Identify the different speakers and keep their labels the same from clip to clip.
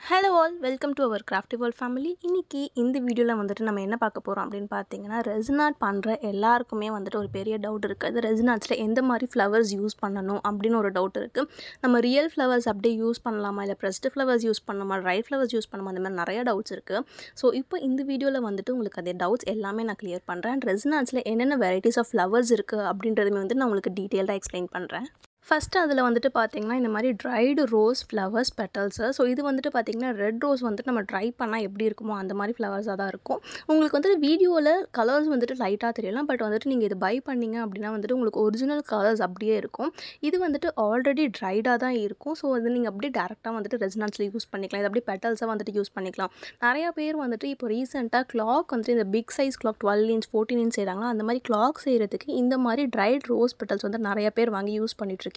Speaker 1: Hello all welcome to our crafty world family. இன்றைக்கி இந்த வீடியோவில் வந்துட்டு நம்ம என்ன பார்க்க போகிறோம் அப்படின்னு பார்த்தீங்கன்னா, ரெசின் ஆர்ட் பண்ணுற எல்லாருக்குமே வந்துட்டு ஒரு பெரிய டவுட் இருக்குது. அது ரெசின் ஆர்ட்ஸில் எந்த மாதிரி ஃப்ளவர்ஸ் யூஸ் பண்ணணும் அப்படின்னு ஒரு டவுட் இருக்குது. நம்ம ரியல் ஃப்ளவர்ஸ் அப்படியே யூஸ் பண்ணலாமா, இல்லை ப்ரெஸ்டு ஃப்ளவர்ஸ் யூஸ் பண்ணலாமா, ட்ரை ஃப்ளவர்ஸ் யூஸ் பண்ணலாமா, அந்த மாதிரி நிறைய டவுட்ஸ் இருக்குது. ஸோ இப்போ இந்த வீடியோவில் வந்துட்டு உங்களுக்கு அதே டவுட்ஸ் எல்லாமே நான் கிளியர் பண்ணுறேன். ரெசின் ஆர்ட்ஸில் என்னென்ன வெரைட்டிஸ் ஆஃப் ஃப்ளவர்ஸ் இருக்குது அப்படின்றதுமே வந்து நான் உங்களுக்கு டீட்டெயிலாக எக்ஸ்பிளைன் பண்ணுறேன். ஃபஸ்ட்டு அதில் வந்துட்டு பார்த்திங்கன்னா, இந்த மாதிரி dried rose flowers petals. So இது வந்துட்டு பார்த்திங்கன்னா, ரெட் ரோஸ் வந்துட்டு நம்ம ட்ரை பண்ணால் எப்படி இருக்குமோ அந்த மாதிரி ஃப்ளவர்ஸாக தான் இருக்கும். உங்களுக்கு வந்துட்டு வீடியோவில் கலர்ஸ் வந்துட்டு லைட்டாக தெரியலாம். பட் வந்துட்டு நீங்கள் இது பை பண்ணிங்க அப்படின்னா வந்துட்டு உங்களுக்கு ஒரிஜினல் கலர்ஸ் அப்படியே இருக்கும். இது வந்துட்டு ஆல்ரெடி ட்ரைடாக தான் இருக்கும். ஸோ அது நீங்கள் அப்படியே டேரெக்டாக வந்துட்டு ரெசின் ஆர்ட்ஸில் யூஸ் பண்ணிக்கலாம். இது அப்படியே பெட்டல்ஸாக வந்துட்டு யூஸ் பண்ணிக்கலாம். நிறையா பேர் வந்துட்டு இப்போ ரீசெண்டாக கிளாக் வந்துட்டு இந்த big size clock 12 inch 14 inch செய்கிறாங்களா, அந்த மாதிரி கிளாக் செய்கிறதுக்கு இந்த மாதிரி ட்ரைட் ரோஸ் பெட்டல்ஸ் வந்து நிறைய பேர் வாங்கி யூஸ் பண்ணிட்டு.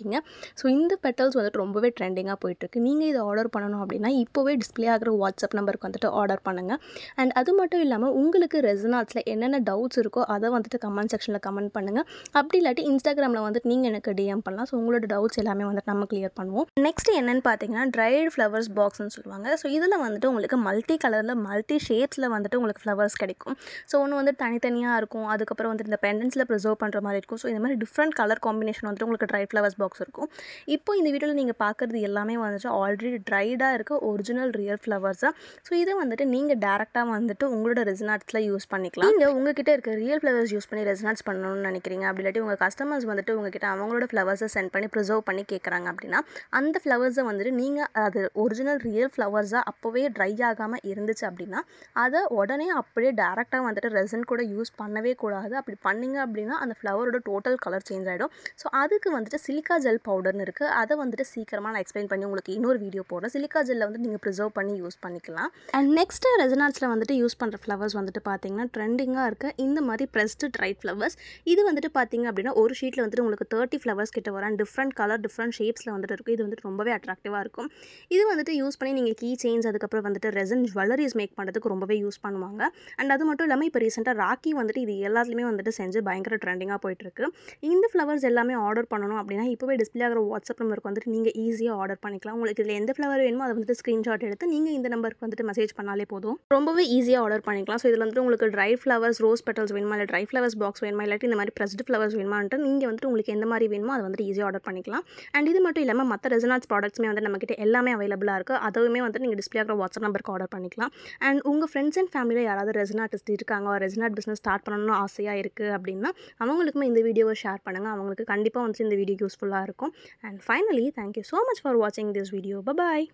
Speaker 1: ஸோ இந்த பெட்டல்ஸ் வந்துட்டு ரொம்பவே ட்ரெண்டிங்காக போயிட்டுருக்கு. நீங்கள் இதை ஆர்டர் பண்ணணும் அப்படின்னா இப்போவே டிஸ்பிளே ஆகிற வாட்ஸ்அப் நம்பருக்கு வந்துட்டு ஆர்டர் பண்ணுங்கள். அண்ட் அது மட்டும் இல்லாமல் உங்களுக்கு ரெசின் ஆர்ட்ஸில் என்னென்ன டவுட்ஸ் இருக்கோ அதை வந்துட்டு கமெண்ட் செக்ஷனில் கமெண்ட் பண்ணுங்கள். அப்படி இல்லாட்டி இன்ஸ்டாகிராமில் வந்துட்டு நீங்கள் எனக்கு டிஎம் பண்ணலாம். ஸோ உங்களோட டவுட்ஸ் எல்லாமே வந்துட்டு நம்ம கிளியர் பண்ணுவோம். நெக்ஸ்ட் என்னென்னு பார்த்தீங்கன்னா, ட்ரைடு ஃப்ளவர்ஸ் பாக்ஸ்ன்னு சொல்லுவாங்க. ஸோ இதில் வந்துட்டு உங்களுக்கு மல்டி கலரில் மல்டி ஷேப்ஸில் வந்துட்டு உங்களுக்கு ஃப்ளவர்ஸ் கிடைக்கும். ஸோ ஒன்று வந்து தனித்தனியாக இருக்கும். அதுக்கப்புறம் வந்துட்டு இந்த பெண்டன்ஸில் ப்ரிசர்வ் பண்ணுற மாதிரி இருக்கும். ஸோ இந்த மாதிரி டிஃப்ரெண்ட் கலர் காம்பினேஷன் வந்துட்டு உங்களுக்கு ட்ரை ஃப்ளவர்ஸ் பாக்ஸ் இருக்கும். இப்போ இந்த வீடியோவில் நீங்கள் பார்க்குறது எல்லாமே வந்துட்டு ஆல்ரெடி ட்ரைடாக இருக்க ஒரிஜினல் ரியல் ஃப்ளவர்ஸாக. ஸோ இதை வந்துட்டு நீங்கள் டேரெக்டாக வந்துட்டு உங்களோட ரெசின் ஆர்ட்ஸில் யூஸ் பண்ணிக்கலாம். நீங்கள் உங்ககிட்ட இருக்க ரியல் ஃப்ளவர்ஸ் யூஸ் பண்ணி ரெசின் ஆர்ட்ஸ் பண்ணணும்னு நினைக்கிறீங்க. அப்படி இல்லாட்டி உங்கள் கஸ்டமர்ஸ் வந்துட்டு உங்ககிட்ட அவங்களோட ஃப்ளவர்ஸை சென்ட் பண்ணி ப்ரிசர்வ் பண்ணி கேட்குறாங்க அப்படின்னா, அந்த ஃப்ளவர்ஸை வந்துட்டு நீங்கள் அது ஒரிஜினல் ரியல் ஃப்ளவர்ஸாக அப்போவே ட்ரை ஆகாமல் இருந்துச்சு அப்படின்னா அதை உடனே அப்படியே டேரெக்டாக வந்துட்டு ரெசின் கூட யூஸ் பண்ணவே கூடாது. அப்படி பண்ணிங்க அப்படின்னா அந்த ஃப்ளவரோட டோட்டல் கலர் சேஞ்ச் ஆகிடும். ஸோ அதுக்கு வந்துட்டு சிலிக்கா ஜெல் பவுடர்னு இருக்குது. அதை வந்துட்டு சீக்கிரமாக நான் எக்ஸ்பிளைன் பண்ணி உங்களுக்கு இன்னொரு வீடியோ போடுறேன். சிலிக்கா ஜெல்லில் வந்து நீங்கள் ப்ரிசர்வ் பண்ணி யூஸ் பண்ணிக்கலாம். அண்ட் நெக்ஸ்ட்டு ரெசின் ஆர்ட்ஸில் வந்துட்டு யூஸ் பண்ணுற ஃப்ளவர்ஸ் வந்துட்டு பார்த்தீங்கன்னா, ட்ரெண்டிங்காக இருக்க இந்த மாதிரி ப்ரெஸ்டு ட்ரைட் ஃப்ளவர்ஸ். இது வந்துட்டு பார்த்தீங்க அப்படின்னா ஒரு ஷீட்டில் வந்துட்டு உங்களுக்கு 30 ஃப்ளவர்ஸ் கிட்ட வரும். டிஃப்ரெண்ட் கலர் டிஃப்ரெண்ட் ஷேப்ஸில் வந்துட்டு இருக்கும். இது வந்துட்டு ரொம்பவே அட்ராக்டிவாக இருக்கும். இது வந்துட்டு யூஸ் பண்ணி நீங்கள் கீ செயின்ஸ் அதுக்கப்புறம் வந்துட்டு ரெசின் ஜுவல்லரிஸ் மேக் பண்ணுறதுக்கு ரொம்பவே யூஸ் பண்ணுவாங்க. அண்ட் அது மட்டும் இல்லாமல் இப்போ ரீசெண்டாக ராக்கி வந்துட்டு இது எல்லாத்துலேயுமே வந்துட்டு செஞ்சு பயங்கர ட்ரெண்டிங்காக போயிட்டுருக்கு. இந்த ஃப்ளவர்ஸ் எல்லாமே ஆர்டர் பண்ணணும் அப்படின்னா இப்போவே டிஸ்பிளே ஆகிற வாட்ஸ்அப் நம்பருக்கு வந்துட்டு நீங்கள் ஈஸியாக ஆர்டர் பண்ணிக்கலாம். உங்களுக்கு இதில் எந்த ஃப்ளவர் வேணுமோ அதை வந்துட்டு ஸ்க்ரீன்ஷாட் எடுத்து நீங்கள் இந்த நம்பருக்கு வந்துட்டு மெசேஜ் பண்ணாலே போதும். ரொம்பவே ஈஸியாக ஆர்டர் பண்ணிக்கலாம். ஸோ இதில் வந்துட்டு உங்களுக்கு ட்ரை ஃப்ளவர்ஸ் ரோஸ் பெட்டல்ஸ் வேணுமா, இல்லை ட்ரை ஃப்ளவர்ஸ் பாக்ஸ் வேணுமா, இல்லாட்டி இந்த மாதிரி ப்ரெஸ்டு ஃப்ளவர்ஸ் வேணுமான்ட்டு நீங்கள் வந்துட்டு உங்களுக்கு எந்த மாதிரி வேணுமோ அதை வந்துட்டு ஈஸியாக ஆர்டர் பண்ணிக்கலாம். அண்ட் இது மட்டும் இல்லாமல் மற்ற ரெசின் ஆர்ட்ஸ் ப்ராடக்ட்ஸுமே வந்து நம்மக்கிட்ட எல்லாமே அவைலபிளாக இருக்குது. அதுவுமே வந்துட்டு நீங்கள் டிஸ்பிளே ஆகிற வாட்ஸ்அப் நம்பருக்கு ஆர்டர் பண்ணிக்கலாம். அண்ட் உங்கள் ஃப்ரெண்ட்ஸ் அண்ட் ஃபேமிலியில் யாராவது ரெசின் ஆர்டிஸ்ட் இருக்காங்க, ரெசின் ஆர்ட் பிஸ்னஸ் ஸ்டார்ட் பண்ணணும்னு ஆசையாக இருக்குது அப்படின்னா அவங்களுக்குமே இந்த வீடியோவை ஷேர் பண்ணுங்கள். அவங்களுக்கு கண்டிப்பாக வந்துட்டு இந்த வீடியோ யூஸ்ஃபுல்லாக இருக்கும். And finally, thank you so much for watching this video. Bye bye.